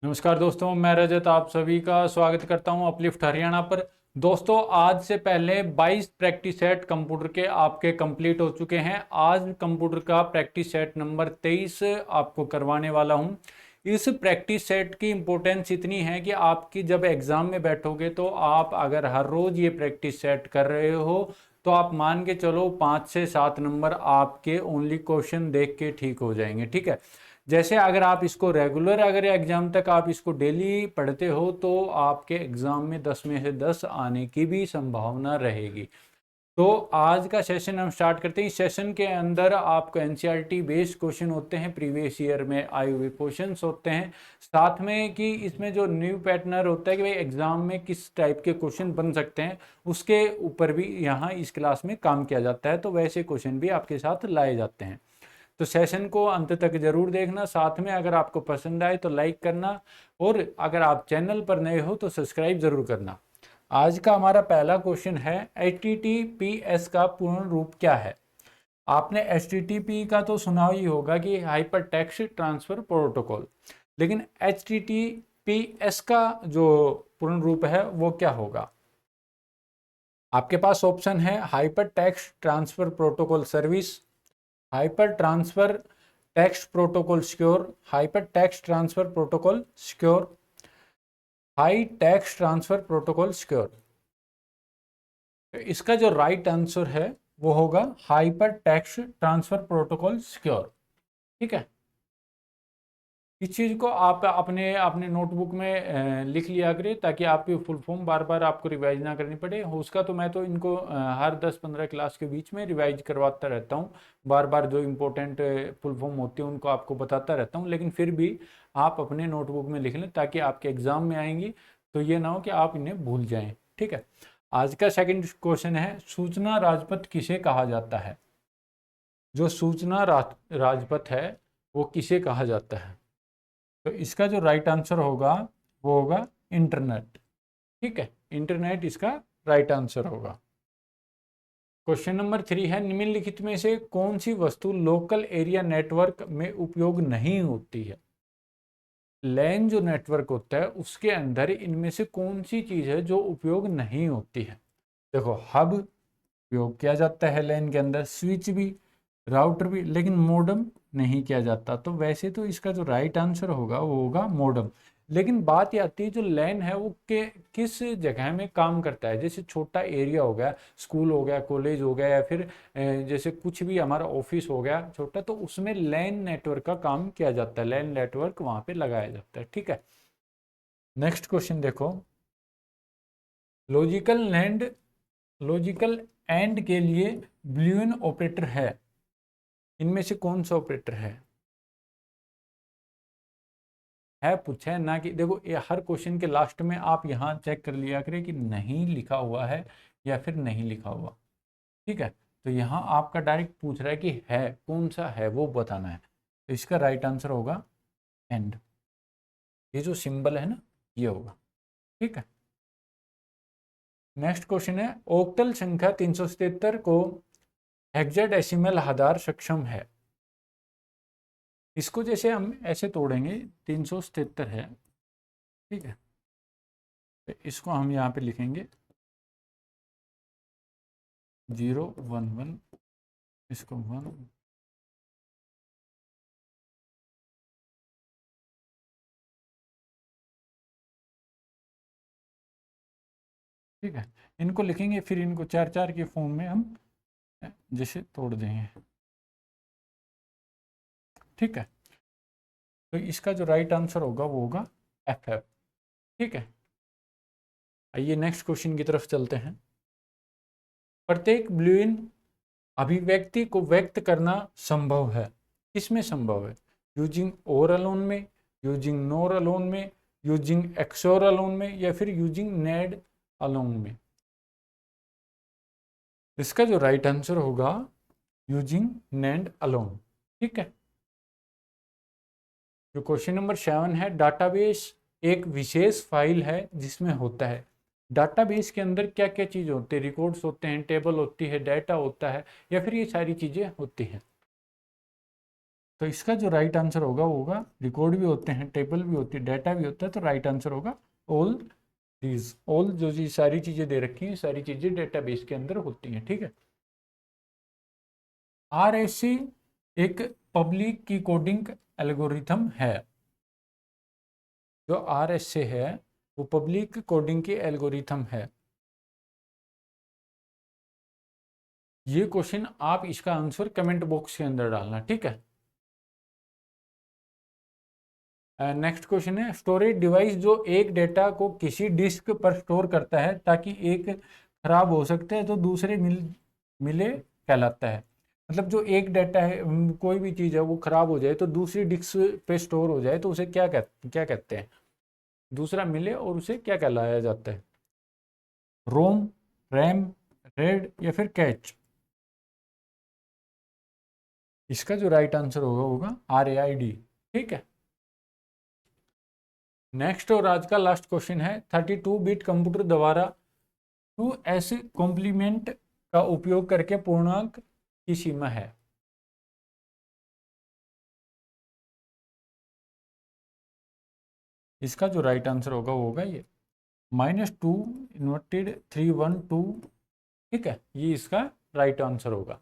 नमस्कार दोस्तों, मैं रजत आप सभी का स्वागत करता हूं अपलिफ्ट हरियाणा पर। दोस्तों, आज से पहले 22 प्रैक्टिस सेट कंप्यूटर के आपके कंप्लीट हो चुके हैं। आज कंप्यूटर का प्रैक्टिस सेट नंबर 23 आपको करवाने वाला हूं। इस प्रैक्टिस सेट की इम्पोर्टेंस इतनी है कि आपकी जब एग्ज़ाम में बैठोगे तो आप अगर हर रोज़ ये प्रैक्टिस सेट कर रहे हो तो आप मान के चलो 5 से 7 नंबर आपके ओनली क्वेश्चन देख के ठीक हो जाएंगे। ठीक है, जैसे अगर आप इसको रेगुलर अगर एग्जाम तक आप इसको डेली पढ़ते हो तो आपके एग्जाम में 10 में से 10 आने की भी संभावना रहेगी। तो आज का सेशन हम स्टार्ट करते हैं। इस सेशन के अंदर आपको एनसीईआरटी बेस्ड क्वेश्चन होते हैं, प्रीवियस ईयर में आए हुए क्वेश्चंस होते हैं, साथ में कि इसमें जो न्यू पैटर्न होता है कि भाई एग्जाम में किस टाइप के क्वेश्चन बन सकते हैं उसके ऊपर भी यहाँ इस क्लास में काम किया जाता है। तो वैसे क्वेश्चन भी आपके साथ लाए जाते हैं। तो सेशन को अंत तक जरूर देखना। साथ में अगर आपको पसंद आए तो लाइक करना, और अगर आप चैनल पर नए हो तो सब्सक्राइब जरूर करना। आज का हमारा पहला क्वेश्चन है, HTTPS का पूर्ण रूप क्या है। आपने HTTP का तो सुना ही होगा कि हाइपर टेक्स्ट ट्रांसफर प्रोटोकॉल, लेकिन HTTPS का जो पूर्ण रूप है वो क्या होगा। आपके पास ऑप्शन है hyper text transfer protocol service, hyper transfer text protocol secure, hyper text transfer protocol secure, high text transfer protocol secure. तो इसका जो राइट आंसर है वो होगा hyper text transfer protocol secure. ठीक है, इस चीज़ को आप अपने अपने नोटबुक में लिख लिया करें ताकि आपकी फुल फॉर्म बार बार आपको रिवाइज ना करनी पड़े। उसका तो मैं तो इनको हर 10-15 क्लास के बीच में रिवाइज करवाता रहता हूँ, बार बार जो इम्पोर्टेंट फुल फॉर्म होती है उनको आपको बताता रहता हूँ, लेकिन फिर भी आप अपने नोटबुक में लिख लें ताकि आपके एग्ज़ाम में आएंगी तो ये ना हो कि आप इन्हें भूल जाएँ। ठीक है, आज का सेकेंड क्वेश्चन है, सूचना राजपथ किसे कहा जाता है। जो सूचना राजपथ है वो किसे कहा जाता है। तो इसका जो राइट आंसर होगा वो होगा इंटरनेट। ठीक है, इंटरनेट इसका राइट आंसर होगा। क्वेश्चन नंबर 3 है, निम्नलिखित में से कौन सी वस्तु लोकल एरिया नेटवर्क में उपयोग नहीं होती है। लैन जो नेटवर्क होता है उसके अंदर इनमें से कौन सी चीज है जो उपयोग नहीं होती है। देखो, हब उपयोग किया जाता है लैन के अंदर, स्विच भी, राउटर भी, लेकिन मॉडेम नहीं किया जाता। तो वैसे तो इसका जो राइट आंसर होगा वो होगा मॉडेम। लेकिन बात ये आती है जो लैन है वो किस जगह में काम करता है। जैसे छोटा एरिया हो गया, स्कूल हो गया, कॉलेज हो गया, या फिर जैसे कुछ भी हमारा ऑफिस हो गया छोटा, तो उसमें लैन नेटवर्क का काम किया जाता है, लैन नेटवर्क वहाँ पे लगाया जाता है। ठीक है, नेक्स्ट क्वेश्चन देखो, लॉजिकल एंड लॉजिकल एंड के लिए ब्लून ऑपरेटर है, इनमें से कौन सा ऑपरेटर है पूछा है ना। कि देखो, ये हर क्वेश्चन के लास्ट में आप यहाँ चेक कर लिया करें कि नहीं लिखा हुआ है या फिर नहीं लिखा हुआ। ठीक है, तो यहाँ आपका डायरेक्ट पूछ रहा है कि है कौन सा है वो बताना है। तो इसका राइट आंसर होगा एंड, ये जो सिंबल है ना ये होगा। ठीक है, नेक्स्ट क्वेश्चन है, ओक्टल संख्या 377 को हेक्साडेसिमल आधार सक्षम है। इसको जैसे हम ऐसे तोड़ेंगे, 377 है, ठीक है, तो इसको हम यहाँ पे लिखेंगे 011, इसको 1, ठीक है, इनको लिखेंगे, फिर इनको 4-4 के फॉर्म में हम जैसे तोड़ देंगे। ठीक है, तो इसका जो राइट आंसर होगा वो होगा FF। ठीक है, आइए नेक्स्ट क्वेश्चन की तरफ चलते हैं। प्रत्येक ब्लूइन अभिव्यक्ति को व्यक्त करना संभव है, किसमें संभव है। यूजिंग और अलोन में, यूजिंग नोर अलोन में, यूजिंग एक्सोर अलोन में, या फिर यूजिंग नेड अलोन में। इसका जो राइट आंसर होगा यूजिंग नेड अलोन। ठीक है, जो क्वेश्चन नंबर 7 है, डाटाबेस एक विशेष फाइल है जिसमें होता है। डाटाबेस के अंदर क्या क्या चीज़ होती है, रिकॉर्ड्स होते हैं, टेबल होती है, डाटा होता है, या फिर ये सारी चीज़ें होती हैं। तो इसका जो राइट आंसर होगा वो होगा, रिकॉर्ड भी होते हैं, टेबल भी होती है, डाटा भी होता है, तो राइट आंसर होगा ऑल दीज। ऑल जो जी सारी चीज़ें दे रखी हैं, सारी चीज़ें डेटाबेस के अंदर होती हैं, ठीक है। RSA एक पब्लिक की कोडिंग एल्गोरिथम है। जो RSA है वो पब्लिक कोडिंग की एल्गोरिथम है। ये क्वेश्चन आप इसका आंसर कमेंट बॉक्स के अंदर डालना, ठीक है। नेक्स्ट क्वेश्चन है, स्टोरेज डिवाइस जो एक डेटा को किसी डिस्क पर स्टोर करता है ताकि एक खराब हो सकता है तो दूसरे मिले कहलाता है। मतलब जो एक डाटा है, कोई भी चीज़ है वो खराब हो जाए तो दूसरी डिस्क पे स्टोर हो जाए तो उसे क्या कहते हैं, दूसरा मिले और उसे क्या कहलाया जाता है? रोम, रैम, रेड या फिर कैच? इसका जो राइट आंसर होगा होगा RAID, ठीक है। नेक्स्ट और आज का लास्ट क्वेश्चन है, 32 बिट कंप्यूटर द्वारा 2s कॉम्प्लीमेंट का उपयोग करके पूर्णांक की सीमा है। इसका जो राइट आंसर होगा वो होगा ये -2 इन्वर्टेड 312, ठीक है, ये इसका राइट आंसर होगा।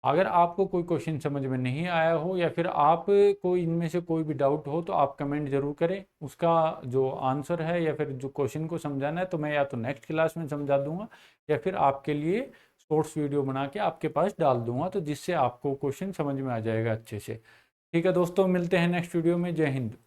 अगर आपको कोई क्वेश्चन समझ में नहीं आया हो या फिर आप कोई इनमें से कोई भी डाउट हो तो आप कमेंट जरूर करें, उसका जो आंसर है या फिर जो क्वेश्चन को समझाना है तो मैं या तो नेक्स्ट क्लास में समझा दूंगा या फिर आपके लिए शॉर्ट्स वीडियो बना के आपके पास डाल दूंगा, तो जिससे आपको क्वेश्चन समझ में आ जाएगा अच्छे से। ठीक है दोस्तों, मिलते हैं नेक्स्ट वीडियो में। जय हिंद।